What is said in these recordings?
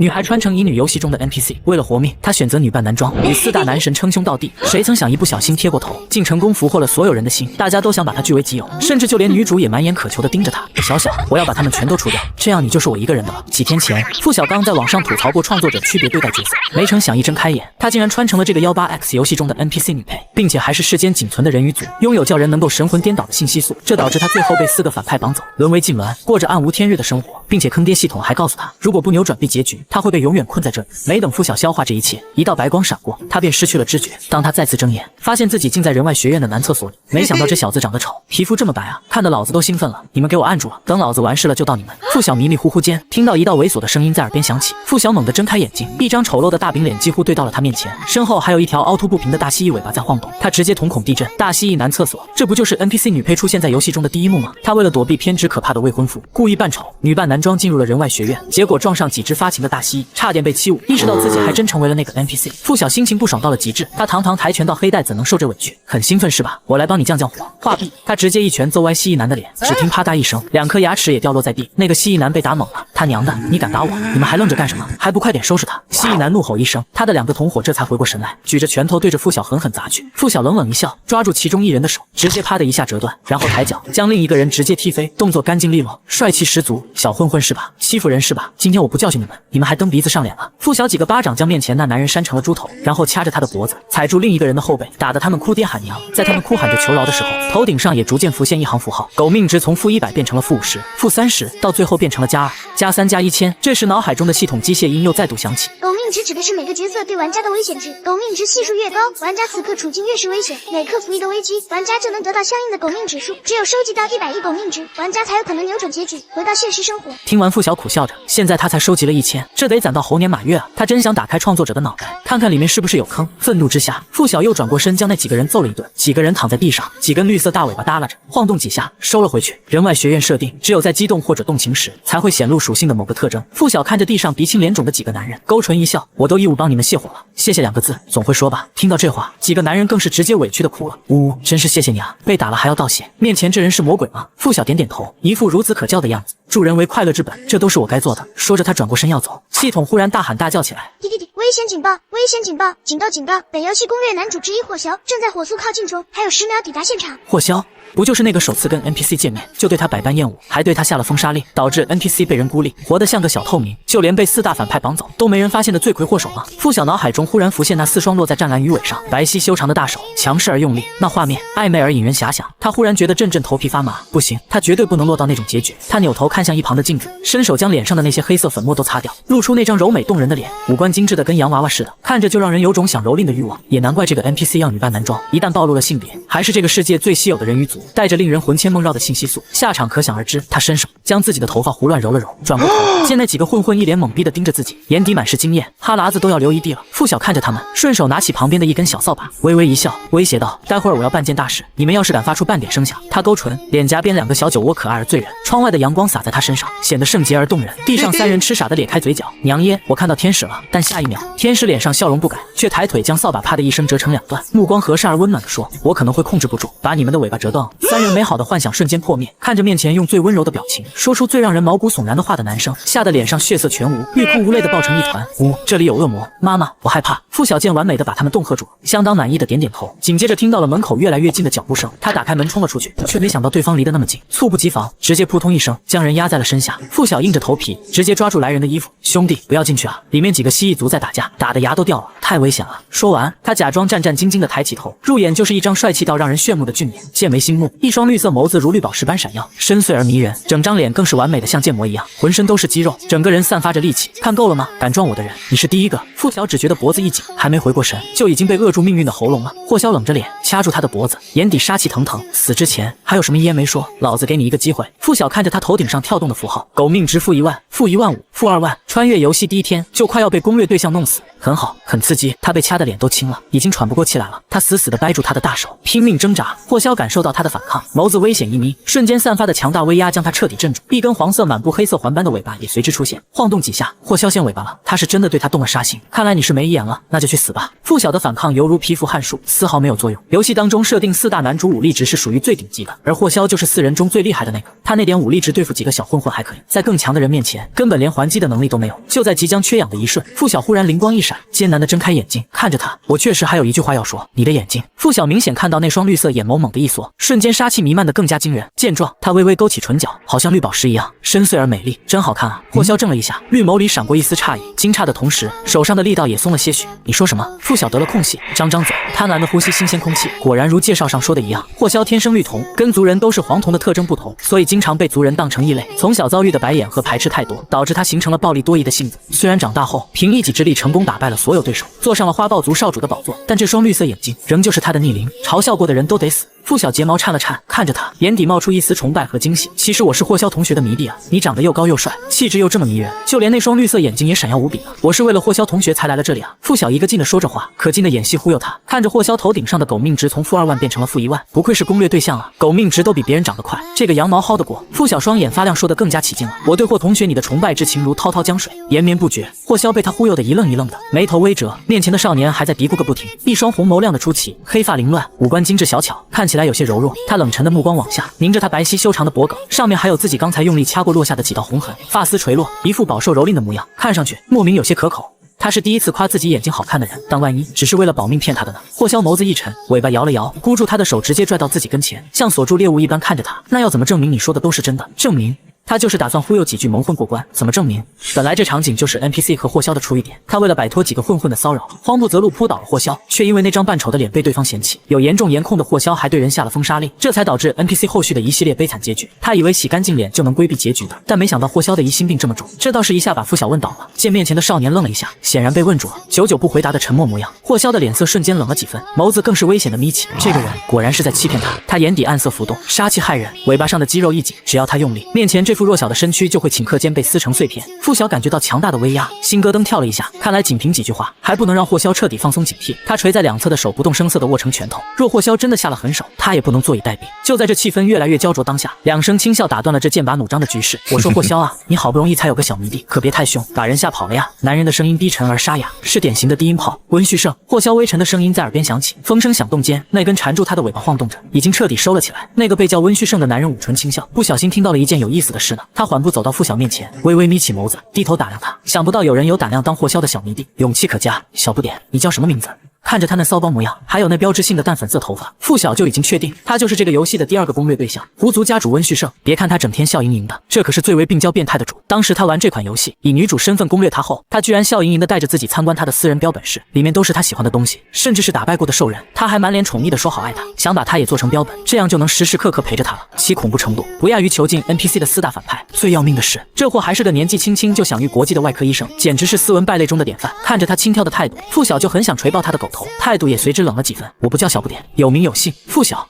女孩穿成乙女游戏中的 NPC， 为了活命，她选择女扮男装，与4大男神称兄道弟。谁曾想一不小心贴过头，竟成功俘获了所有人的心，大家都想把她据为己有，甚至就连女主也满眼渴求地盯着她。小小，我要把他们全都除掉，这样你就是我一个人的了。几天前，付小刚在网上吐槽过创作者区别对待角色，没成想一睁开眼，她竟然穿成了这个 18X 游戏中的 NPC 女配，并且还是世间仅存的人鱼族，拥有叫人能够神魂颠倒的信息素，这导致她最后被4个反派绑走，沦为痉挛，过着暗无天日的生活，并且坑爹系统还告诉她，如果不扭转 B 结局，她会被永远困在这里。没等付小消化这一切，一道白光闪过，她便失去了知觉。当她再次睁眼，发现自己竟在人外学院的男厕所里，没想到这小子长得丑，皮肤这么白啊，看得老子都兴奋了。你们给我按住了，等老子完事了就到你们。付小迷迷糊糊间，听到一道猥琐的声音在耳边响起，付小猛地睁开眼睛，一张丑陋的大饼脸几乎对到了他面前，身后还有一条凹凸不平的大蜥蜴尾巴在晃动，他直接瞳孔地震。大蜥蜴男厕所，这不就是 NPC 女配出现在游戏中的第一幕吗？他为了躲避偏执可怕的未婚夫，故意扮丑，女扮男装进入了人外学院，结果撞上几只发情的大蜥蜴，差点被欺侮。意识到自己还真成为了那个 NPC， 付小心情不爽到了极致，他堂堂跆拳道黑带怎能受这委屈？很兴奋是吧？我来帮你降降火。话毕，他直接一拳揍歪蜥蜴男的脸，只听啪嗒一声，2颗牙齿也掉落在地。那个蜥蜴男被打懵了，他娘的，你敢打我？你们还愣着干什么？还不快点收拾他！蜥蜴男怒吼一声，他的2个同伙这才回过神来，举着拳头对着付小狠狠砸去。付小冷冷一笑，抓住其中一人的手，直接啪的一下折断，然后抬脚将另一个人直接踢飞，动作干净利落，帅气十足。小混混是吧？欺负人是吧？今天我不教训你们，你们还蹬鼻子上脸了！付小几个巴掌将面前那男人扇成了猪头，然后掐着他的脖子，踩住另一个人的后背，打得他们哭爹喊娘。在他们哭喊着求饶的时候，头顶上也逐渐浮现一行符号，狗命值从-100变成了-50、-30，到最后变成了+2、+3、+1000。这时脑海中的系统机械音又再度响起。狗命值指的是每个角色对玩家的危险值，狗命值系数越高，玩家此刻处境越是危险，每克服一个危机，玩家就能得到相应的狗命指数。只有收集到100亿狗命值，玩家才有可能扭转结局，回到现实生活。听完付小苦笑着，现在他才收集了1000，这得攒到猴年马月啊！他真想打开创作者的脑袋，看看里面是不是有坑。愤怒之下，付小又转过身将那几个人揍了一顿，几个人躺在地上，几根绿色大尾巴耷拉着，晃动几下收了回去。人外学院设定，只有在激动或者动情时才会显露属性的某个特征。付小看着地上鼻青脸肿的几个男人，勾唇一笑，我都义务帮你们泄火了，谢谢2个字总会说吧。听到这话，几个男人更是直接委屈的哭了，呜，真是谢谢你啊，被打了还要道谢，面前这人是魔鬼吗？付小点点头，一副孺子可教的样子，助人为快乐之本，这都是我该做的。说着他转过身要走，系统忽然大喊大叫起来，滴，危险警报，危险警报，警告，本游戏攻略男主之一火枭正在火速靠近中，还有10秒抵达现场。火枭不就是那个首次跟 NPC 见面就对他百般厌恶，还对他下了封杀令，导致 NPC 被人孤立，活得像个小透明，就连被4大反派绑走都没人发现的罪魁祸首吗？付小脑海中忽然浮现那4双落在湛蓝鱼尾上，白皙修长的大手，强势而用力，那画面暧昧而引人遐想。他忽然觉得阵阵头皮发麻，不行，他绝对不能落到那种结局。他扭头看向一旁的镜子，伸手将脸上的那些黑色粉末都擦掉，露出那张柔美动人的脸，五官精致的跟洋娃娃似的，看着就让人有种想蹂躏的欲望。也难怪这个 NPC 要女扮男装，一旦暴露了性别，还是这个世界最稀有的人鱼族，带着令人魂牵梦绕的信息素，下场可想而知。他伸手将自己的头发胡乱揉了揉，转过头见那几个混混一脸懵逼的盯着自己，眼底满是惊艳，哈喇子都要流一地了。付小看着他们，顺手拿起旁边的一根小扫把，微微一笑，威胁道，待会儿我要办件大事，你们要是敢发出半点声响。他勾唇，脸颊边2个小酒窝可爱而醉人，窗外的阳光洒在他身上，显得圣洁而动人。地上3人痴傻的咧开嘴角，娘耶，我看到天使了。但下一秒，天使脸上笑容不改，却抬腿将扫把啪的一声折成2段，目光和善而温暖地说，我可能会控制不住，把你们的尾巴折断。3人美好的幻想瞬间破灭，看着面前用最温柔的表情说出最让人毛骨悚然的话的男生，吓得脸上血色全无，欲哭无泪的抱成一团。这里有恶魔，妈妈，我害怕。付小贱完美的把他们恫吓住，相当满意的点点头，紧接着听到了门口越来越近的脚步声，他打开门冲了出去，却没想到对方离得那么近，猝不及防，直接扑通一声将人压在了身下。付小硬着头皮直接抓住来人的衣服，兄弟不要进去啊，里面几个蜥蜴族在打架，打得牙都掉了，太危险了。说完，他假装战战兢兢的抬起头，入眼就是一张帅气到让人炫目的俊脸，剑眉星目，一双绿色眸子如绿宝石般闪耀，深邃而迷人，整张脸更是完美的像建模一样，浑身都是肌肉，整个人散发着戾气。看够了吗？敢撞我的人，你是第一个。付小只觉得脖子一紧，还没回过神，就已经被扼住命运的喉咙了。霍霄冷着脸掐住他的脖子，眼底杀气腾腾，死之前还有什么遗言没说？老子给你一个机会。付小看着他头顶上跳动的符号，狗命值-1万、-15000、-2万。穿越游戏第一天就快要被攻略对象弄死，很好，很刺激。即他被掐得脸都青了，已经喘不过气来了。他死死地掰住他的大手，拼命挣扎。霍萧感受到他的反抗，眸子危险一眯，瞬间散发的强大威压将他彻底镇住。一根黄色满布黑色环斑的尾巴也随之出现，晃动几下，霍萧现尾巴了。他是真的对他动了杀心。看来你是没遗言了，那就去死吧。附小的反抗犹如蚍蜉撼树，丝毫没有作用。游戏当中设定4大男主武力值是属于最顶级的，而霍萧就是4人中最厉害的那个。他那点武力值对付几个小混混还可以，在更强的人面前，根本连还击的能力都没有。就在即将缺氧的一瞬，附小忽然灵光一闪，艰难地睁开眼睛看着他。我确实还有一句话要说，你的眼睛。附小明显看到那双绿色眼眸猛地一缩，瞬间杀气弥漫得更加惊人。见状，他微微勾起唇角，好像绿宝石一样深邃而美丽，真好看啊！霍萧怔了一下，绿眸里闪过一丝诧异，惊诧的同时，手上的力道也松了些许。你说什么？附小得了空隙，张张嘴，贪婪地呼吸新鲜空气。果然如介绍上说的一样，霍萧天生绿瞳，跟族人都是黄瞳的特征不同，所以经常被族人当成异类。从小遭遇的白眼和排斥太多，导致他形成了暴力多疑的性子。虽然长大后凭一己之力成功打败了所有对手，坐上了花豹族少主的宝座，但这双绿色眼睛仍旧是他的逆鳞，嘲笑过的人都得死。附小睫毛颤了颤，看着他，眼底冒出一丝崇拜和惊喜。其实我是霍萧同学的迷弟啊，你长得又高又帅，气质又这么迷人，就连那双绿色眼睛也闪耀无比啊！我是为了霍萧同学才来了这里啊！附小一个劲地说着话，可劲的演戏忽悠他。看着霍萧头顶上的狗命值从-2万变成了-1万，不愧是攻略对象啊！狗命值都比别人长得快，这个羊毛薅得过。附小双眼发亮，说得更加起劲了。我对霍同学你的崇拜之情如滔滔江水，延绵不绝。霍萧被他忽悠得一愣一愣的，眉头微折，面前的少年还在嘀咕个不停，一双红眸亮得出奇，黑发凌乱，五官精致小巧，看起来有些柔弱。他冷沉的目光往下凝着他白皙修长的脖颈，上面还有自己刚才用力掐过落下的几道红痕，发丝垂落，一副饱受蹂躏的模样，看上去莫名有些可口。他是第一次夸自己眼睛好看的人，但万一只是为了保命骗他的呢？霍萧眸子一沉，尾巴摇了摇，箍住他的手直接拽到自己跟前，像锁住猎物一般看着他。那要怎么证明你说的都是真的？证明他就是打算忽悠几句蒙混过关，怎么证明？本来这场景就是 NPC 和霍萧的出一点，他为了摆脱几个混混的骚扰，慌不择路扑倒了霍萧，却因为那张扮丑的脸被对方嫌弃，有严重颜控的霍萧还对人下了封杀令，这才导致 NPC 后续的一系列悲惨结局。他以为洗干净脸就能规避结局的，但没想到霍萧的疑心病这么重，这倒是一下把附小问倒了。见面前的少年愣了一下，显然被问住了，久久不回答的沉默模样。霍萧的脸色瞬间冷了几分，眸子更是危险的眯起，这个人果然是在欺骗他。他眼底暗色浮动，杀气骇人，尾巴上的肌肉一紧，只要他用力，面前这副弱小的身躯就会顷刻间被撕成碎片。附小感觉到强大的威压，心咯噔跳了一下。看来仅凭几句话还不能让霍萧彻底放松警惕。他垂在两侧的手不动声色地握成拳头。若霍萧真的下了狠手，他也不能坐以待毙。就在这气氛越来越焦灼当下，两声轻笑打断了这剑拔弩张的局势。我说霍萧啊，你好不容易才有个小迷弟，可别太凶，把人吓跑了呀。男人的声音低沉而沙哑，是典型的低音炮。温旭胜，霍萧微沉的声音在耳边响起。风声响动间，那根缠住他的尾巴晃动着，已经彻底收了起来。那个被叫温旭胜的男人捂唇轻笑，不小心听到了一件有意思的事呢。他缓步走到附小面前，微微眯起眸子，低头打量他。想不到有人有胆量当霍萧的小迷弟，勇气可嘉。小不点，你叫什么名字？看着他那骚包模样，还有那标志性的淡粉色头发，附小就已经确定他就是这个游戏的第2个攻略对象，狐族家主温旭胜。别看他整天笑盈盈的，这可是最为病娇变态的主。当时他玩这款游戏，以女主身份攻略他后，他居然笑盈盈的带着自己参观他的私人标本室，里面都是他喜欢的东西，甚至是打败过的兽人。他还满脸宠溺的说好爱他，想把他也做成标本，这样就能时时刻刻陪着他了。其恐怖程度不亚于囚禁 NPC 的4大反派。最要命的是，这货还是个年纪轻轻就享誉国际的外科医生，简直是斯文败类中的典范。看着他轻佻的态度，附小就很想捶爆他的狗头，态度也随之冷了几分。我不叫小不点，有名有姓，附小。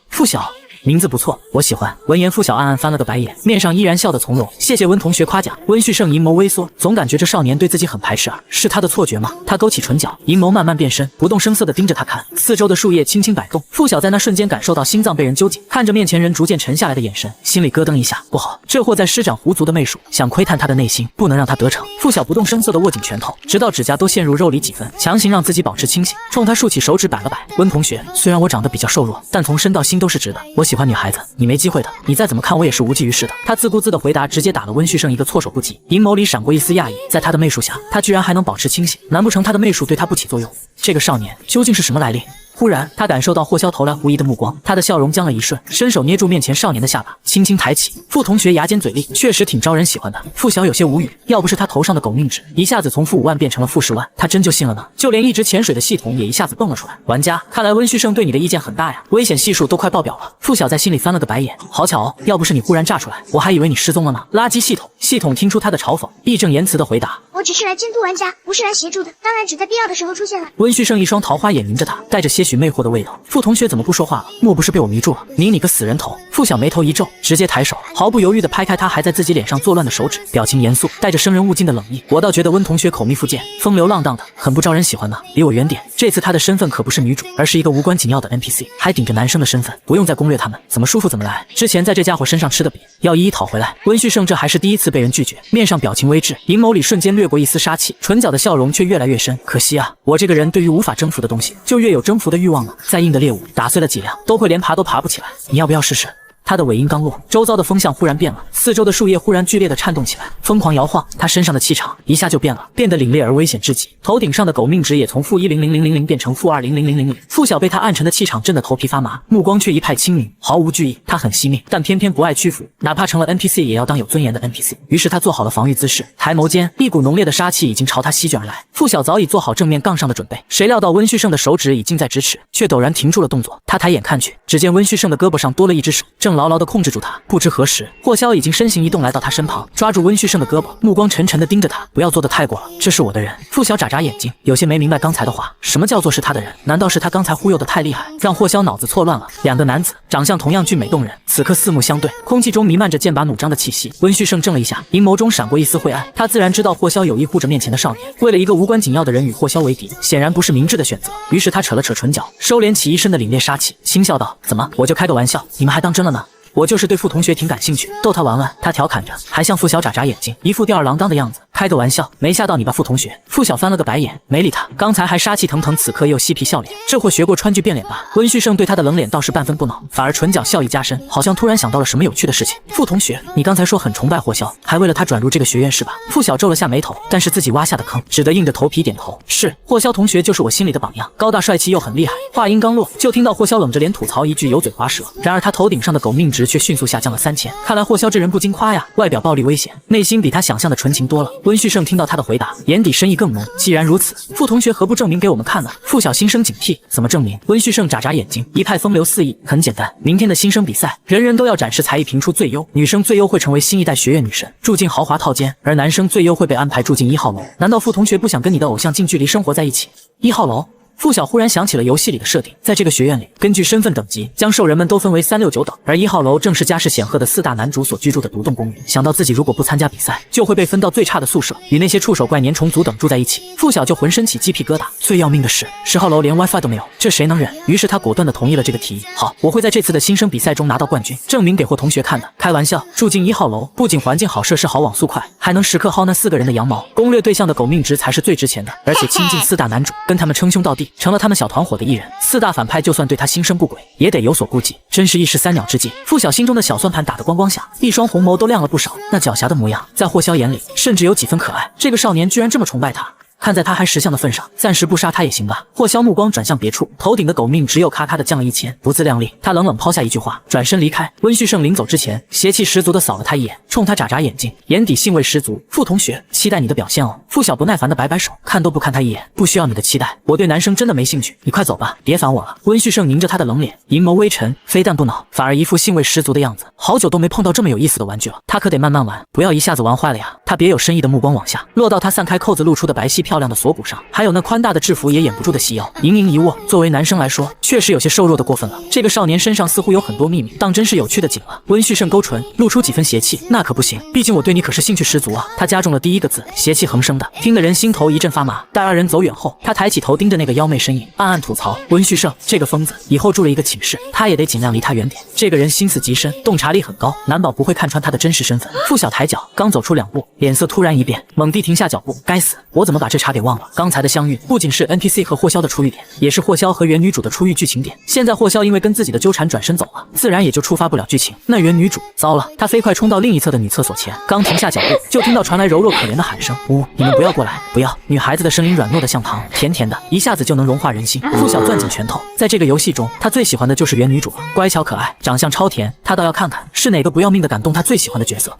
名字不错，我喜欢。闻言，附小暗暗翻了个白眼，面上依然笑得从容。谢谢温同学夸奖。温旭胜银眸微缩，总感觉这少年对自己很排斥啊，是他的错觉吗？他勾起唇角，银眸慢慢变深，不动声色地盯着他看。四周的树叶轻轻摆动，附小在那瞬间感受到心脏被人揪紧，看着面前人逐渐沉下来的眼神，心里咯噔一下，不好，这货在施展狐族的媚术，想窥探他的内心，不能让他得逞。附小不动声色地握紧拳头，直到指甲都陷入肉里几分，强行让自己保持清醒，冲他竖起手指摆了摆。温同学，虽然我长得比较瘦弱，但从身到心都是直的。我喜欢女孩子，你没机会的，你再怎么看我也是无济于事的。他自顾自的回答直接打了温旭胜一个措手不及，银眸里闪过一丝讶异，在他的媚术下，他居然还能保持清醒，难不成他的媚术对他不起作用？这个少年究竟是什么来历？忽然，他感受到霍萧投来狐疑的目光，他的笑容僵了一瞬，伸手捏住面前少年的下巴，轻轻抬起。傅同学牙尖嘴利，确实挺招人喜欢的。傅小有些无语，要不是他头上的狗命值一下子从-5万变成了-10万，他真就信了呢。就连一直潜水的系统也一下子蹦了出来。玩家，看来温旭胜对你的意见很大呀，危险系数都快爆表了。傅小在心里翻了个白眼，好巧哦，要不是你忽然炸出来，我还以为你失踪了呢。垃圾系统。系统听出他的嘲讽，义正言辞的回答：我只是来监督玩家，不是来协助的，当然只在必要的时候出现了。温旭胜一双桃花眼迎着他，带着些许许魅惑的味道。傅同学怎么不说话了？莫不是被我迷住了？你个死人头！傅晓眉头一皱，直接抬手，毫不犹豫地拍开他还在自己脸上作乱的手指，表情严肃，带着生人勿近的冷意。我倒觉得温同学口蜜腹剑，风流浪荡的，很不招人喜欢呢。离我远点！这次他的身份可不是女主，而是一个无关紧要的 NPC， 还顶着男生的身份，不用再攻略他们，怎么舒服怎么来。之前在这家伙身上吃的笔，要一一讨回来。温旭胜这还是第一次被人拒绝，面上表情微滞，银眸里瞬间掠过一丝杀气，唇角的笑容却越来越深。可惜啊，我这个人对于无法征服的东西，就越有征服的欲望了。再硬的猎物，打碎了几两，都会连爬都爬不起来。你要不要试试？他的尾音刚落，周遭的风向忽然变了，四周的树叶忽然剧烈的颤动起来，疯狂摇晃。他身上的气场一下就变了，变得凛冽而危险至极。头顶上的狗命值也从-1000000变成-2000000。傅晓被他暗沉的气场震得头皮发麻，目光却一派清明，毫无惧意。他很惜命，但偏偏不爱屈服，哪怕成了 NPC 也要当有尊严的 NPC。于是他做好了防御姿势，抬眸间，一股浓烈的杀气已经朝他席卷而来。傅晓早已做好正面杠上的准备，谁料到温旭胜的手指已近在咫尺，却陡然停住了动作。他抬眼看去，只见温旭胜的胳膊上多了一只手，正牢牢地控制住他。不知何时，霍萧已经身形一动来到他身旁，抓住温旭胜的胳膊，目光沉沉地盯着他。不要做得太过了，这是我的人。傅晓眨眨眼睛，有些没明白刚才的话。什么叫做是他的人？难道是他刚才忽悠得太厉害，让霍萧脑子错乱了？两个男子长相同样俊美动人，此刻四目相对，空气中弥漫着剑拔弩张的气息。温旭胜怔了一下，银眸中闪过一丝晦暗。他自然知道霍萧有意护着面前的少年，为了一个无关紧要的人与霍萧为敌，显然不是明智的选择。于是他扯了扯唇角，收敛起一身的凛冽杀气，轻笑道：“怎么，我就开个玩笑，你们还当真了呢？”我就是对傅同学挺感兴趣，逗他玩玩。他调侃着，还向傅晓眨眨眼睛，一副吊儿郎当的样子。开个玩笑，没吓到你吧，傅同学？傅晓翻了个白眼，没理他。刚才还杀气腾腾，此刻又嬉皮笑脸，这货学过川剧变脸吧？温旭胜对他的冷脸倒是半分不恼，反而唇角笑意加深，好像突然想到了什么有趣的事情。傅同学，你刚才说很崇拜霍萧，还为了他转入这个学院是吧？傅晓皱了下眉头，但是自己挖下的坑，只得硬着头皮点头。是，霍萧同学就是我心里的榜样，高大帅气又很厉害。话音刚落，就听到霍萧冷着脸吐槽一句，油嘴滑舌。然而他头顶上的狗命值却迅速下降了3000，看来霍萧这人不经夸呀，外表暴力危险，内心比他想象的纯情多了。温旭胜听到他的回答，眼底深意更浓。既然如此，傅同学何不证明给我们看呢？傅晓心生警惕，怎么证明？温旭胜眨眨眼睛，一派风流肆意。很简单，明天的新生比赛，人人都要展示才艺，评出最优。女生最优会成为新一代学院女神，住进豪华套间，而男生最优会被安排住进1号楼。难道傅同学不想跟你的偶像近距离生活在一起？1号楼。傅晓忽然想起了游戏里的设定，在这个学院里，根据身份等级将兽人们都分为3、6、9等，而1号楼正是家世显赫的4大男主所居住的独栋公寓。想到自己如果不参加比赛，就会被分到最差的宿舍，与那些触手怪、粘虫族等住在一起，傅晓就浑身起鸡皮疙瘩。最要命的是，10号楼连 WiFi 都没有，这谁能忍？于是他果断地同意了这个提议。好，我会在这次的新生比赛中拿到冠军，证明给霍同学看的。开玩笑，住进1号楼，不仅环境好、设施好、网速快，还能时刻薅那4个人的羊毛。攻略对象的狗命值才是最值钱的，而且亲近4大男主，跟他们称兄道弟，成了他们小团伙的一人。4大反派就算对他心生不轨，也得有所顾忌。真是一石三鸟之计。傅晓心中的小算盘打得咣咣响，一双红眸都亮了不少。那狡黠的模样，在霍萧眼里，甚至有几分可爱。这个少年居然这么崇拜他。看在他还识相的份上，暂时不杀他也行吧。霍萧目光转向别处，头顶的狗命只有咔咔的降了1000，不自量力。他冷冷抛下一句话，转身离开。温旭胜临走之前，邪气十足的扫了他一眼，冲他眨眨眼睛，眼底兴味十足。傅同学，期待你的表现哦。傅晓不耐烦的摆摆手，看都不看他一眼，不需要你的期待，我对男生真的没兴趣，你快走吧，别烦我了。温旭胜凝着他的冷脸，银眸微沉，非但不恼，反而一副兴味十足的样子。好久都没碰到这么有意思的玩具了，他可得慢慢玩，不要一下子玩坏了呀。他别有深意的目光往下落到他散开扣子露出的白皙漂亮的锁骨上。还有那宽大的制服也掩不住的细腰，盈盈一握，作为男生来说，确实有些瘦弱的过分了。这个少年身上似乎有很多秘密，当真是有趣的紧了。温旭胜勾唇，露出几分邪气，那可不行，毕竟我对你可是兴趣十足啊。他加重了第一个字，邪气横生的，听得人心头一阵发麻。待二人走远后，他抬起头盯着那个妖媚身影，暗暗吐槽：温旭胜这个疯子，以后住了一个寝室，他也得尽量离他远点。这个人心思极深，洞察力很高，难保不会看穿他的真实身份。傅晓抬脚，刚走出2步，脸色突然一变，猛地停下脚步。该死，我怎么把这茬给忘了？刚才的相遇不仅是 NPC 和霍萧的出狱点，也是霍萧和原女主的出狱剧情点。现在霍萧因为跟自己的纠缠转身走了，自然也就触发不了剧情。那原女主，糟了！他飞快冲到另一侧的女厕所前，刚停下脚步，就听到传来柔弱可怜的喊声：“呜，你们不要过来，不要！”女孩子的声音软糯的像糖，甜甜的，一下子就能融化人心。傅晓攥紧拳头，在这个游戏中，他最喜欢的就是原女主了，乖巧可爱，长相超甜，他倒要看看是哪个不要命的敢动他最喜欢的角色。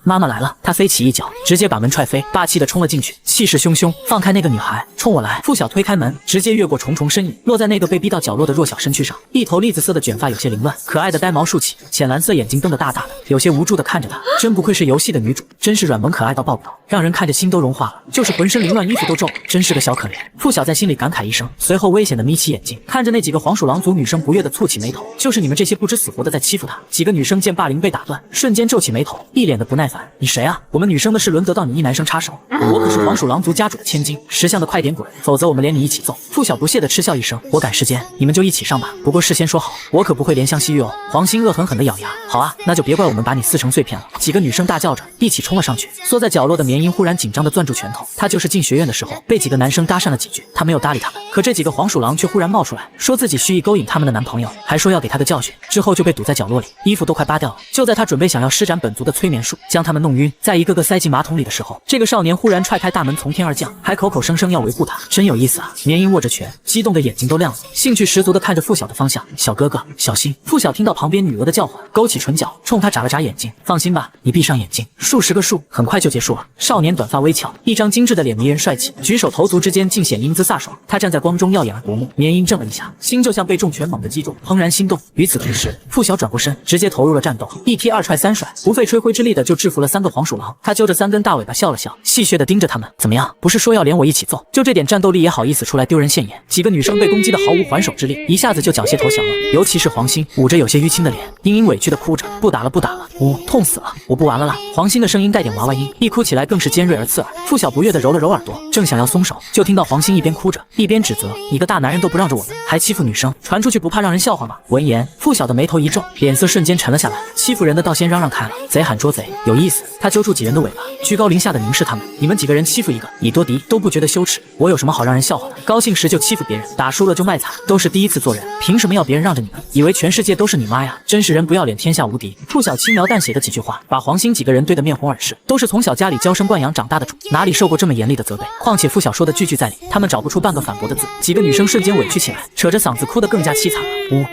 妈妈来了！他飞起一脚，直接把门踹飞，霸气的冲了进去，气势汹汹，放开那个女孩。冲我来！付晓推开门，直接越过重重身影，落在那个被逼到角落的弱小身躯上。一头栗子色的卷发有些凌乱，可爱的呆毛竖起，浅蓝色眼睛瞪得大大的，有些无助的看着他。真不愧是游戏的女主，真是软萌可爱到爆表，让人看着心都融化了。就是浑身凌乱，衣服都皱，真是个小可怜。付晓在心里感慨一声，随后危险的眯起眼睛，看着那几个黄鼠狼族女生，不悦的蹙起眉头。就是你们这些不知死活的在欺负她！几个女生见霸凌被打断，瞬间皱起眉头，一脸的不耐烦。你谁啊？我们女生的事轮得到你一男生插手？我可是黄鼠狼族家主的千金，识相的快点滚，否则我们连你一起揍！付晓不屑的嗤笑一声，我赶时间，你们就一起上吧。不过事先说好，我可不会怜香惜玉哦。黄心恶狠狠的咬牙，好啊，那就别怪我们把你撕成碎片了。几个女生大叫着，一起冲了上去。缩在角落的绵音忽然紧张的攥住拳头，她就是进学院的时候被几个男生搭讪了几句，她没有搭理他们，可这几个黄鼠狼却忽然冒出来，说自己蓄意勾引他们的男朋友，还说要给她个教训，之后就被堵在角落里，衣服都快扒掉了。就在她准备想要施展本族的催眠术，将他们弄晕，再一个个塞进马桶里的时候，这个少年忽然踹开大门从天而降，还口口声声要维护她，真有意思啊！绵音握着拳，激动的眼睛都亮了，兴趣十足的看着付晓的方向，小哥哥小心！付晓听到旁边女鹅的叫唤，勾起唇角，冲他眨了眨眼睛，放心吧，你闭上眼睛，数10个数，很快就结束了。少年短发微翘，一张精致的脸迷人帅气，举手投足之间尽显英姿飒爽。他站在光中耀眼而夺目，绵音怔了一下，心就像被重拳猛地击中，怦然心动。与此同时，付晓转过身，直接投入了战斗，一踢二踹三甩，不费吹灰之力的就制服了3个黄鼠狼。他揪着3根大尾巴笑了笑，戏谑的盯着他们，怎么样？不是说要连我一起揍？就这点战斗力也好意思出来丢人现眼？几个女生被攻击的毫无还手之力，一下子就缴械投降了。尤其是黄心，捂着有些淤青的脸，殷殷委屈的哭着，不打了不打了，痛死了，我不玩了啦！黄心的声音带点娃娃音，一哭起来更是尖锐而刺耳。付晓不悦的揉了揉耳朵，正想要松手，就听到黄心一边哭着一边指责，你个大男人都不让着我们，还欺负女生，传出去不怕让人笑话吗？闻言，付晓的眉头一皱，脸色瞬间沉了下来，欺负人的倒先嚷嚷开了，贼喊捉贼，有意思。他揪住几人的尾巴，居高临下的凝视他们，你们几个人欺负一个，以多敌，都不觉得羞耻，我有什么好让人笑话的？高兴时就欺负别人，打输了就卖惨，都是第一次做人，凭什么要别人让着你们？以为全世界都是你妈呀？真是人不要脸，天下无敌！付晓轻描淡写的几句话，把黄心几个人对得面红耳赤，都是从小家里娇生惯养长大的主，哪里受过这么严厉的责备？况且付晓说的句句在理，他们找不出半个反驳的字。几个女生瞬间委屈起来，扯着嗓子哭得更加凄惨了。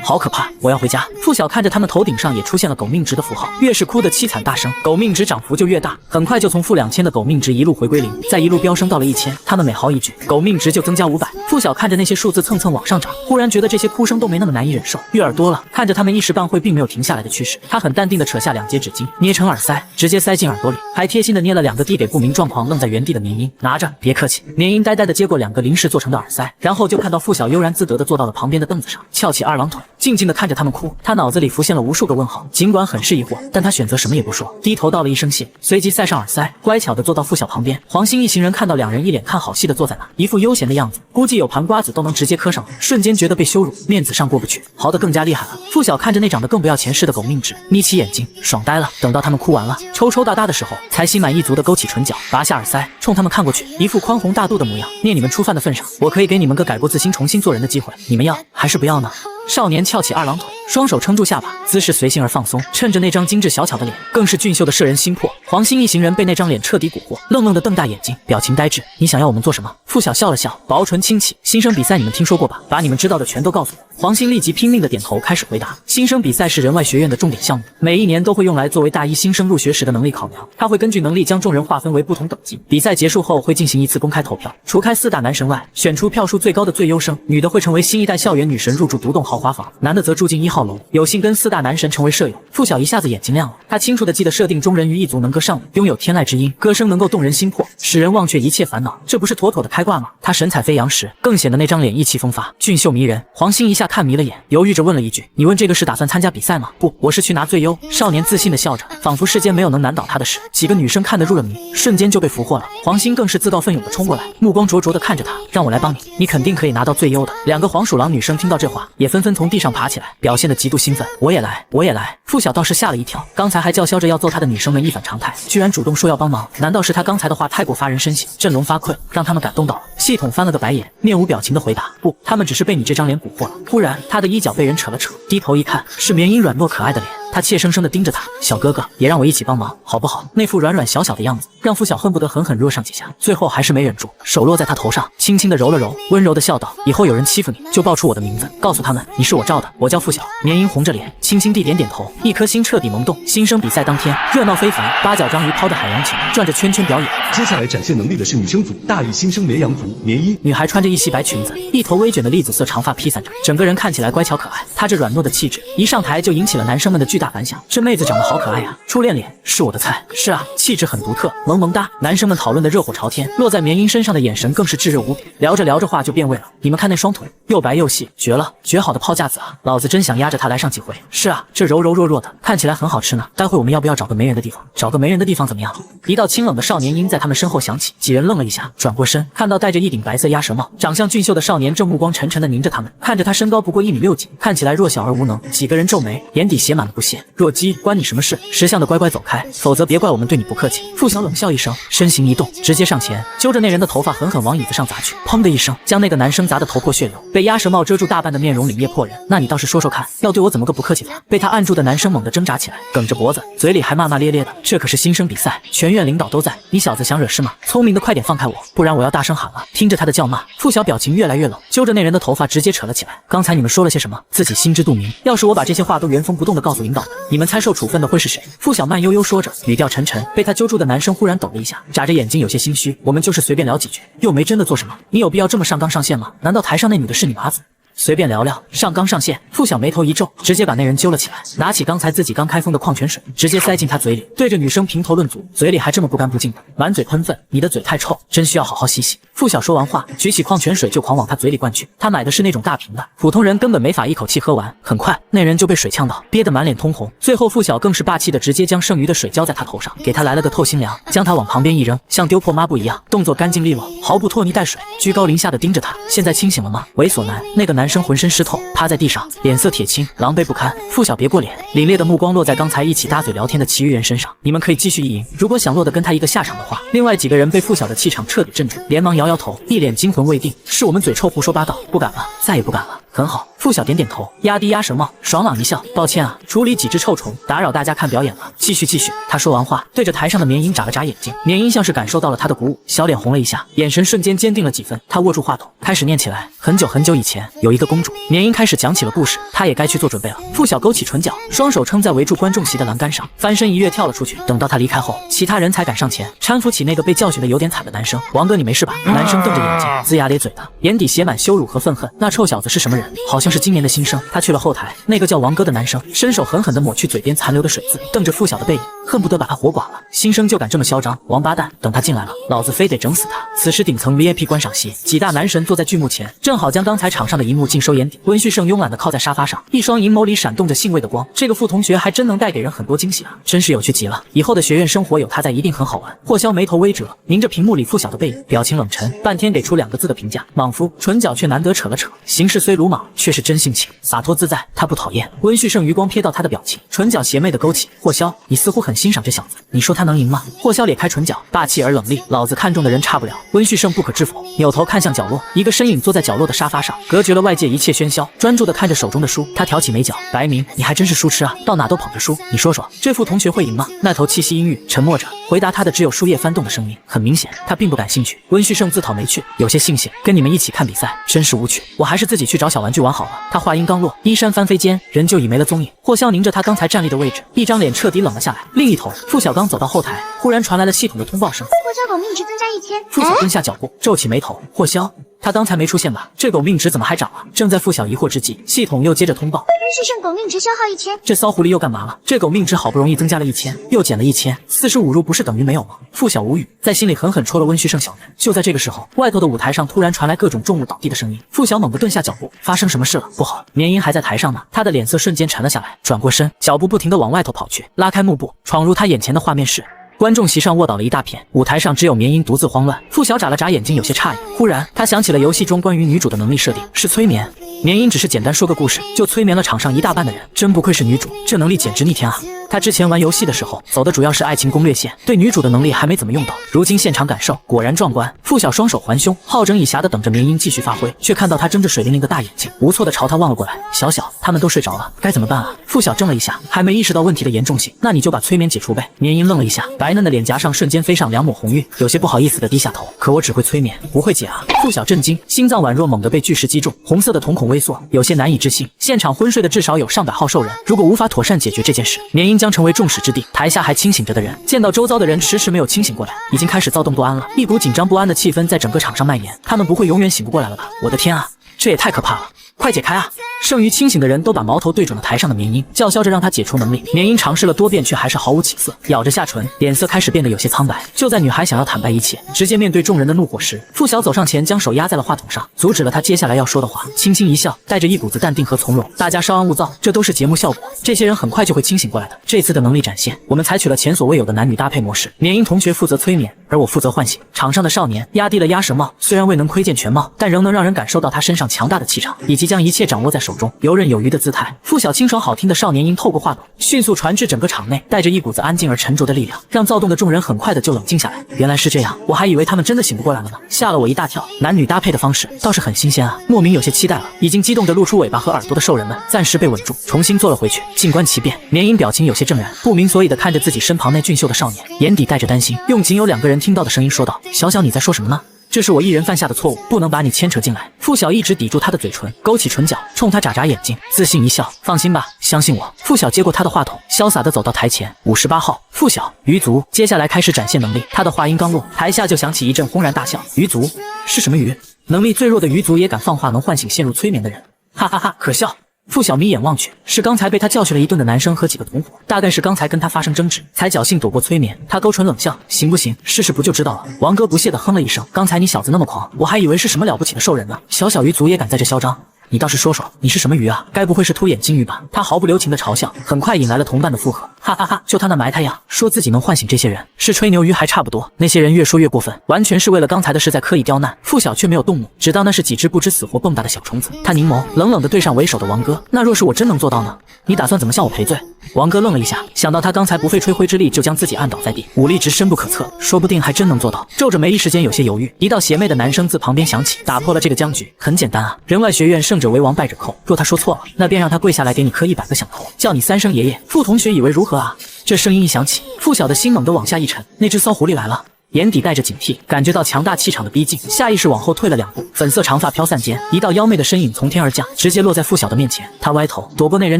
好可怕！我要回家。付晓看着他们头顶上也出现了狗命值的符号，越是哭得凄惨大声，狗命值涨幅就越大，很快就从-2000的狗命值一路回归0，再一路飙升到了1000。他们每嚎一句，狗命值就增加500。付晓看着那些数字蹭蹭往上涨，忽然觉得这些哭声都没那么难以忍受，悦耳多了。看着他们一时半会并没有停下来的趋势，他很淡定地扯下2节纸巾，捏成耳塞，直接塞进耳朵里，还贴心地捏了2个递给不明状况愣在原地的绵音，拿着，别客气。绵音呆呆地接过2个临时做成的耳塞，然后就看到付晓悠然自得地坐到了旁边的凳子上，翘起2郎腿，静静地看着他们哭。他脑子里浮现了无数个问号，尽管很是疑惑，但他选择什么也不说，低头道了一声谢，随即塞上耳塞，乖巧地坐到付晓旁边。黄兴一行人看到2人一脸看好戏的坐在那，一副悠闲的样子，估计有盘瓜子都能直接磕上了，瞬间觉得被羞辱，面子上过不去，嚎得更加厉害了。付晓看着那长得更不要钱似的狗命值，眯起眼睛，爽呆了。等到他们哭完了，抽抽搭搭的时候，才心满意足地勾起唇角，拔下耳塞，冲他们看过去，一副宽宏大度的模样。念你们初犯的份上，我可以给你们个改过自新、重新做人的机会，你们要还是不要呢？少年翘起2郎腿，双手撑住下巴，姿势随性而放松，趁着那张精致小巧的脸，更是俊秀的摄人心魄。黄兴一行人被那张脸彻底蛊惑，愣愣的瞪大眼睛，表情呆滞。你想要我们做什么？付晓笑了笑，薄唇轻启，新生比赛你们听说过吧？把你们知道的全都告诉我。黄兴立即拼命的点头，开始回答。新生比赛是人外学院的重点项目，每一年都会用来作为大一新生入学时的能力考量。他会根据能力将众人划分为不同等级。比赛结束后会进行一次公开投票，除开4大男神外，选出票数最高的最优生。女的会成为新一代校园女神，入住独栋豪华房，男的则住进1号楼，有幸跟4大男神成为舍友。付晓一下子眼睛亮了，他清楚地记得设定中人鱼一族能歌善舞，拥有天籁之音，歌声能够动人心魄，使人忘却一切烦恼，这不是妥妥的开挂吗？他神采飞扬时，更显得那张脸意气风发，俊秀迷人。黄兴一下看迷了眼，犹豫着问了一句：“你问这个是打算参加比赛吗？”“不，我是去拿最优。”少年自信地笑着，仿佛世间没有能难倒他的事。几个女生看得入了迷，瞬间就被俘获了。黄兴更是自告奋勇地冲过来，目光灼灼地看着他：“让我来帮你，你肯定可以拿到最优的。”2个黄鼠狼女生听到这话，也纷纷从地上爬起来，表现得极度兴奋。“我也来，我也来！”付晓倒是吓了一跳，刚才还叫嚣着要揍他的女生们一反常态，居然主动说要帮忙，难道是他刚才的话太过发人深省，振聋发聩，让他们感动到了？系统翻了个白眼，面无表情地回答：“不，他们只是被你这张脸蛊惑了。”突然，他的衣角被人扯了扯，低头一看，是绵音软糯可爱的脸。他怯生生地盯着他，小哥哥，也让我一起帮忙，好不好？那副软软小小的样子，让付晓恨不得狠狠热上几下，最后还是没忍住，手落在他头上，轻轻地揉了揉，温柔地笑道：以后有人欺负你，就报出我的名字，告诉他们你是我罩的，我叫付晓。绵音红着脸，轻轻地点点头，一颗心彻底萌动。新生比赛当天，热闹非凡，八角章鱼抛着海洋球，转着圈圈表演。接下来展现能力的是女生组，大一新生绵羊族绵音。女孩穿着一袭白裙子，一头微卷的栗子色长发披散着，整个人看起来乖巧可爱。她这软糯的气质，一上台就引起了男生们的巨大反响。这妹子长得好可爱啊，初恋脸是我的菜。是啊，气质很独特，萌萌哒。男生们讨论的热火朝天，落在绵音身上的眼神更是炙热无比。聊着聊着话就变味了，你们看那双腿，又白又细，绝了，绝好的炮架子啊！老子真想压着她来上几回。是啊，这柔柔弱弱的，看起来很好吃呢。待会我们要不要找个没人的地方？找个没人的地方怎么样？一道清冷的少年音在他们身后响起，几人愣了一下，转过身，看到戴着一顶白色鸭舌帽、长相俊秀的少年正目光沉沉地凝着他们，看着他身高不过1.6米几，看起来弱小而无能。几个人皱眉，眼底写满了不屑。弱鸡，关你什么事？识相的乖乖走开，否则别怪我们对你不客气。付晓冷笑一声，身形一动，直接上前，揪着那人的头发狠狠往椅子上砸去，砰的一声，将那个男生砸得头破血流，被鸭舌帽遮住大半的面容凛冽破人。那你倒是说说看，要对我怎么个不客气法？被他按住的男生猛地挣扎起来，梗着脖子，嘴里还骂骂咧咧的。这可是新生比赛，全院领导都在，你小子想惹事吗？聪明的快点放开我，不然我要大声喊了。听着他的叫骂，付晓表情越来越冷，揪着那人的头发直接扯了起来。刚才你们说了些什么？自己心知肚明。要是我把这些话都原封不动地告诉领导们，你们猜受处分的会是谁？付晓慢悠悠说着，语调沉沉。被他揪住的男生忽然抖了一下，眨着眼睛有些心虚。我们就是随便聊几句，又没真的做什么，你有必要这么上纲上线吗？难道台上那女的是你麻子？随便聊聊，上纲上线。付晓眉头一皱，直接把那人揪了起来，拿起刚才自己刚开封的矿泉水，直接塞进他嘴里，对着女生评头论足，嘴里还这么不干不净的，满嘴喷粪，你的嘴太臭，真需要好好洗洗。付晓说完话，举起矿泉水就狂往他嘴里灌去。他买的是那种大瓶的，普通人根本没法一口气喝完。很快，那人就被水呛到，憋得满脸通红。最后，付晓更是霸气的直接将剩余的水浇在他头上，给他来了个透心凉，将他往旁边一扔，像丢破抹布一样，动作干净利落，毫不拖泥带水，居高临下的盯着他。现在清醒了吗？猥琐男。那个男生浑身湿透，趴在地上，脸色铁青，狼狈不堪。付晓别过脸，凛冽的目光落在刚才一起搭嘴聊天的其余人身上。你们可以继续意淫，如果想落得跟他一个下场的话。另外几个人被付晓的气场彻底镇住，连忙摇摇头，一脸惊魂未定。是我们嘴臭胡说八道，不敢了，再也不敢了。很好，付晓点点头，压低鸭舌帽，爽朗一笑，抱歉啊，处理几只臭虫，打扰大家看表演了。继续。他说完话，对着台上的绵音眨了眨眼睛。绵音像是感受到了他的鼓舞，小脸红了一下，眼神瞬间坚定了几分。他握住话筒，开始念起来。很久很久以前，有一个公主。绵音开始讲起了故事，他也该去做准备了。付晓勾起唇角，双手撑在围住观众席的栏杆上，翻身一跃跳了出去。等到他离开后，其他人才赶上前，搀扶起那个被教训的有点惨的男生。王哥，你没事吧？男生瞪着眼睛，龇牙咧嘴的，眼底写满羞辱和愤恨。那臭小子是什么人？好像是今年的新生。他去了后台，那个叫王哥的男生伸手狠狠地抹去嘴边残留的水渍，瞪着付晓的背影，恨不得把他活剐了。新生就敢这么嚣张，王八蛋！等他进来了，老子非得整死他！此时顶层 VIP 观赏席，几大男神坐在剧幕前，正好将刚才场上的一幕尽收眼底。温旭胜慵懒地靠在沙发上，一双银眸里闪动着兴味的光。这个傅同学还真能带给人很多惊喜啊，真是有趣极了。以后的学院生活有他在一定很好玩。霍潇眉头微折，凝着屏幕里付晓的背影，表情冷沉，半天给出2个字的评价：莽夫。唇角却难得扯了扯，行事虽鲁莽，却是真性情，洒脱自在，他不讨厌。温旭胜余光瞥到他的表情，唇角邪魅的勾起。霍潇，你似乎很欣赏这小子，你说他能赢吗？霍潇咧开唇角，霸气而冷厉，老子看中的人差不了。温旭胜不可置否，扭头看向角落，一个身影坐在角落的沙发上，隔绝了外界一切喧嚣，专注地看着手中的书。他挑起眉角，白明，你还真是书痴啊，到哪都捧着书。你说说，这副同学会赢吗？那头气息阴郁，沉默着，回答他的只有树叶翻动的声音。很明显，他并不感兴趣。温旭胜自讨没趣，有些悻悻，跟你们一起看比赛真是无趣，我还是自己去找小玩具玩好了。他话音刚落，衣衫翻飞间，人就已没了踪影。霍潇凝着他刚才站立的位置，一张脸彻底冷了下来。另一头，付晓刚走到后台，忽然传来了系统的通报声：霍潇狗命值增加1000。付晓蹲下脚步，皱起眉头，霍潇。他刚才没出现吧？这狗命值怎么还涨了？正在付晓疑惑之际，系统又接着通报：温旭胜狗命值消耗1000。这骚狐狸又干嘛了？这狗命值好不容易增加了1000，又减了1000，45入不是等于没有吗？付晓无语，在心里狠狠戳了温旭胜小人。就在这个时候，外头的舞台上突然传来各种重物倒地的声音。付晓猛地顿下脚步，发生什么事了？不好！绵音还在台上呢。他的脸色瞬间沉了下来，转过身，脚步不停地往外头跑去，拉开幕布，闯入他眼前的画面是。观众席上卧倒了一大片，舞台上只有绵音独自慌乱。付晓眨了眨眼睛，有些诧异。忽然，他想起了游戏中关于女主的能力设定，是催眠。绵音只是简单说个故事，就催眠了场上一大半的人，真不愧是女主，这能力简直逆天啊！他之前玩游戏的时候走的主要是爱情攻略线，对女主的能力还没怎么用到。如今现场感受果然壮观。傅晓双手环胸，好整以暇的等着绵音继续发挥，却看到他睁着水灵灵的大眼睛，无措的朝他望了过来。小小，他们都睡着了，该怎么办啊？傅晓怔了一下，还没意识到问题的严重性。那你就把催眠解除呗。绵音愣了一下，白嫩的脸颊上瞬间飞上2抹红晕，有些不好意思的低下头。可我只会催眠，不会解啊。傅晓震惊，心脏宛若猛地被巨石击中，红色的瞳孔微缩，有些难以置信。现场昏睡的至少有上百号兽人，如果无法妥善解决这件事，绵音将成为众矢之的。台下还清醒着的人见到周遭的人迟迟没有清醒过来，已经开始躁动不安了，一股紧张不安的气氛在整个场上蔓延。他们不会永远醒不过来了吧？我的天啊，这也太可怕了！快解开啊！剩余清醒的人都把矛头对准了台上的绵音，叫嚣着让他解除能力。绵音尝试了多遍，却还是毫无起色，咬着下唇，脸色开始变得有些苍白。就在女孩想要坦白一切，直接面对众人的怒火时，傅晓走上前，将手压在了话筒上，阻止了他接下来要说的话，轻轻一笑，带着一股子淡定和从容。大家稍安勿躁，这都是节目效果，这些人很快就会清醒过来的。这次的能力展现，我们采取了前所未有的男女搭配模式，绵音同学负责催眠，而我负责唤醒。场上的少年压低了鸭舌帽，虽然未能窥见全貌，但仍能让人感受到他身上强大的气场，以及将一切掌握在手中，游刃有余的姿态。傅晓清爽好听的少年音透过话筒迅速传至整个场内，带着一股子安静而沉着的力量，让躁动的众人很快的就冷静下来。原来是这样，我还以为他们真的醒不过来了呢，吓了我一大跳。男女搭配的方式倒是很新鲜啊，莫名有些期待了。已经激动着露出尾巴和耳朵的兽人们暂时被稳住，重新坐了回去，静观其变。绵音表情有些怔然，不明所以的看着自己身旁那俊秀的少年，眼底带着担心，用仅有2个人听到的声音说道：“小小，你在说什么呢？这是我一人犯下的错误，不能把你牵扯进来。”傅晓一直抵住他的嘴唇，勾起唇角，冲他眨眨眼睛，自信一笑：“放心吧，相信我。”傅晓接过他的话筒，潇洒地走到台前。58号，傅晓，鱼族，接下来开始展现能力。他的话音刚落，台下就响起一阵轰然大笑。鱼族是什么鱼？能力最弱的鱼族也敢放话能唤醒陷入催眠的人？哈哈哈，可笑！傅晓眯眼望去，是刚才被他教训了一顿的男生和几个同伙，大概是刚才跟他发生争执，才侥幸躲过催眠。他勾唇冷笑：“行不行？试试不就知道了。”王哥不屑地哼了一声：“刚才你小子那么狂，我还以为是什么了不起的兽人呢，小小鱼族也敢在这嚣张。你倒是说说，你是什么鱼啊？该不会是凸眼金鱼吧？”他毫不留情的嘲笑，很快引来了同伴的附和。哈哈哈，就他那埋汰样，说自己能唤醒这些人，是吹牛鱼还差不多。那些人越说越过分，完全是为了刚才的事在刻意刁难。傅晓却没有动怒，只当那是几只不知死活蹦跶的小虫子。他凝眸，冷冷地对上为首的王哥：“那若是我真能做到呢？你打算怎么向我赔罪？”王哥愣了一下，想到他刚才不费吹灰之力就将自己按倒在地，武力值深不可测，说不定还真能做到。皱着眉，一时间有些犹豫。一道邪魅的男声自旁边响起，打破了这个僵局。很简单啊，人外学院胜者为王，败者寇。若他说错了，那便让他跪下来给你磕100个响头，叫你3声爷爷。傅同学以为如何啊？这声音一响起，傅晓的心猛地往下一沉，那只骚狐狸来了。眼底带着警惕，感觉到强大气场的逼近，下意识往后退了2步。粉色长发飘散间，一道妖媚的身影从天而降，直接落在傅晓的面前。他歪头躲过那人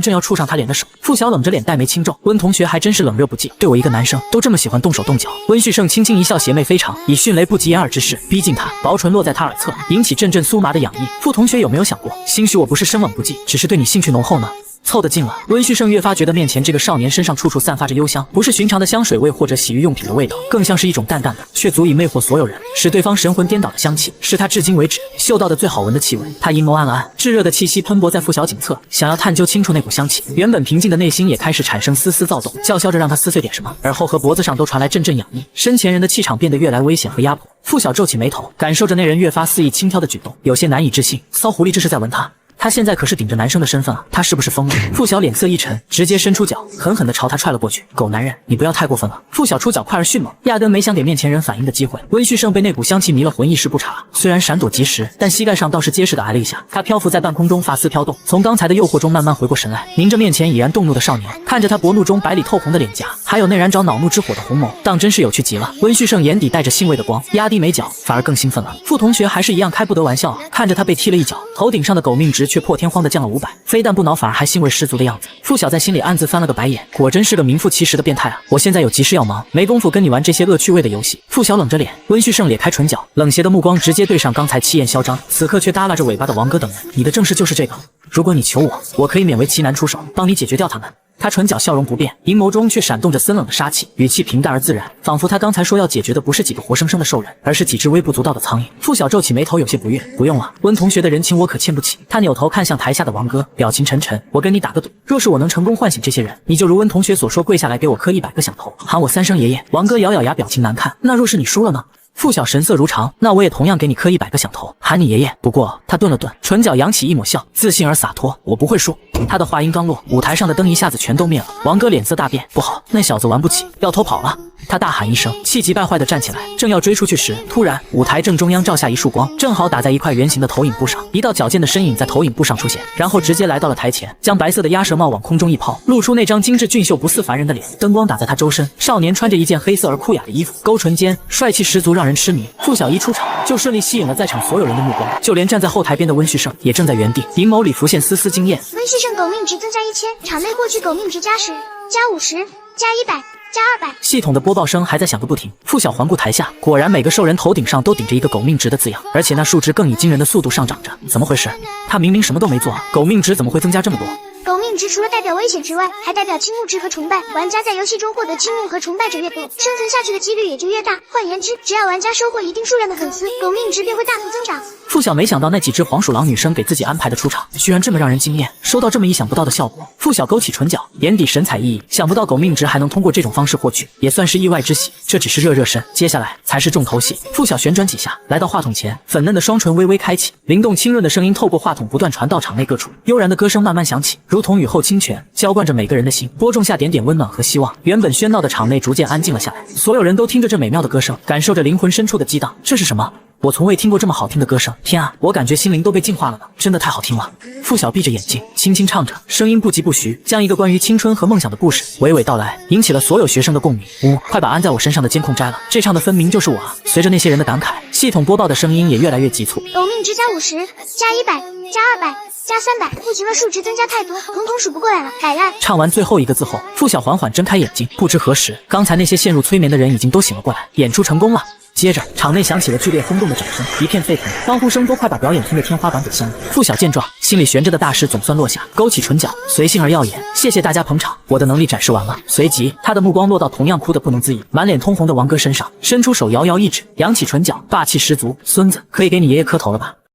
正要触上他脸的手，傅晓冷着脸，黛眉轻皱：“温同学还真是冷热不忌，对我一个男生都这么喜欢动手动脚。”温旭胜轻轻一笑，邪魅非常，以迅雷不及掩耳之势逼近他，薄唇落在他耳侧，引起阵阵酥麻的痒意。傅同学有没有想过，兴许我不是生冷不忌，只是对你兴趣浓厚呢？凑得近了，温旭胜越发觉得面前这个少年身上处处散发着幽香，不是寻常的香水味或者洗浴用品的味道，更像是一种淡淡的却足以魅惑所有人，使对方神魂颠倒的香气，是他至今为止嗅到的最好闻的气味。他阴谋暗了暗，炙热的气息喷薄在傅晓颈侧，想要探究清楚那股香气。原本平静的内心也开始产生丝丝躁动，叫嚣着让他撕碎点什么。耳后和脖子上都传来阵阵痒意，身前人的气场变得越来危险和压迫。傅晓皱起眉头，感受着那人越发肆意轻佻的举动，有些难以置信。骚狐狸这是在闻他？他现在可是顶着男生的身份啊，他是不是疯了？傅晓脸色一沉，直接伸出脚，狠狠地朝他踹了过去。狗男人，你不要太过分了！傅晓出脚快而迅猛，压根没想给面前人反应的机会。温旭胜被那股香气迷了魂，一时不察，虽然闪躲及时，但膝盖上倒是结实的挨了一下。他漂浮在半空中，发丝飘动，从刚才的诱惑中慢慢回过神来，凝着面前已然动怒的少年，看着他薄怒中白里透红的脸颊，还有那燃着恼怒之火的红眸，当真是有趣极了。温旭胜眼底带着欣慰的光，压低眉角，反而更兴奋了。傅同学还是一样开不得玩笑啊！看着他被踢了一脚，头顶上的狗命值却破天荒的降了500，非但不恼，反而还欣慰十足的样子。傅晓在心里暗自翻了个白眼，果真是个名副其实的变态啊！我现在有急事要忙，没工夫跟你玩这些恶趣味的游戏。傅晓冷着脸，温旭胜咧开唇角，冷邪的目光直接对上刚才气焰嚣张，此刻却耷拉着尾巴的王哥等人。你的正事就是这个？如果你求我，我可以勉为其难出手，帮你解决掉他们。他唇角笑容不变，银眸中却闪动着森冷的杀气，语气平淡而自然，仿佛他刚才说要解决的不是几个活生生的兽人，而是几只微不足道的苍蝇。傅晓皱起眉头，有些不悦。不用了，温同学的人情我可欠不起。他扭头看向台下的王哥，表情沉沉。我跟你打个赌，若是我能成功唤醒这些人，你就如温同学所说，跪下来给我磕100个响头，喊我3声爷爷。王哥咬咬牙，表情难看。那若是你输了呢？付晓神色如常，那我也同样给你磕100个响头，喊你爷爷。不过他顿了顿，唇角扬起一抹笑，自信而洒脱。我不会输。他的话音刚落，舞台上的灯一下子全都灭了。王哥脸色大变，不好，那小子玩不起，要偷跑了。他大喊一声，气急败坏地站起来，正要追出去时，突然舞台正中央照下一束光，正好打在一块圆形的投影布上。一道矫健的身影在投影布上出现，然后直接来到了台前，将白色的鸭舌帽往空中一抛，露出那张精致俊秀、不似凡人的脸。灯光打在他周身，少年穿着一件黑色而酷雅的衣服，勾唇间帅气十足，让人痴迷。付晓一出场，就顺利吸引了在场所有人的目光，就连站在后台边的温旭胜也正在原地，银眸里浮现丝丝惊艳。温旭胜狗命值增加1000，场内获取狗命值加10、加50、加100。加200，系统的播报声还在响个不停。付晓环顾台下，果然每个兽人头顶上都顶着一个狗命值的字样，而且那数值更以惊人的速度上涨着。怎么回事？他明明什么都没做啊，狗命值怎么会增加这么多？狗命值除了代表危险之外，还代表倾慕值和崇拜。玩家在游戏中获得倾慕和崇拜者越多，生存下去的几率也就越大。换言之，只要玩家收获一定数量的粉丝，狗命值便会大幅增长。付晓没想到那几只黄鼠狼女生给自己安排的出场，居然这么让人惊艳，收到这么意想不到的效果。付晓勾起唇角，眼底神采奕奕，想不到狗命值还能通过这种方式获取，也算是意外之喜。这只是热身，接下来才是重头戏。付晓旋转几下，来到话筒前，粉嫩的双唇微微开启，灵动清润的声音透过话筒不断传到场内各处，悠然的歌声慢慢响起，如同雨后清泉，浇灌着每个人的心，播种下点点温暖和希望。原本喧闹的场内逐渐安静了下来，所有人都听着这美妙的歌声，感受着灵魂深处的激荡。这是什么？我从未听过这么好听的歌声，天啊，我感觉心灵都被净化了呢，真的太好听了。付晓闭着眼睛，轻轻唱着，声音不疾不徐，将一个关于青春和梦想的故事娓娓道来，引起了所有学生的共鸣。快把安在我身上的监控摘了，这唱的分明就是我啊！随着那些人的感慨，系统播报的声音也越来越急促。狗命值加50、加100、加200、加300，不行了，数值增加太多，统统数不过来了，摆烂。唱完最后一个字后，付晓缓缓睁开眼睛，不知何时，刚才那些陷入催眠的人已经都醒了过来，演出成功了。接着，场内响起了剧烈轰动的掌声，一片沸腾，欢呼声都快把表演厅的天花板给掀了。付晓见状，心里悬着的大石总算落下，勾起唇角，随性而耀眼。谢谢大家捧场，我的能力展示完了。随即，他的目光落到同样哭得不能自已、满脸通红的王哥身上，伸出手摇摇一指，扬起唇角，霸气十足。孙子，可以给你爷爷磕头了吧？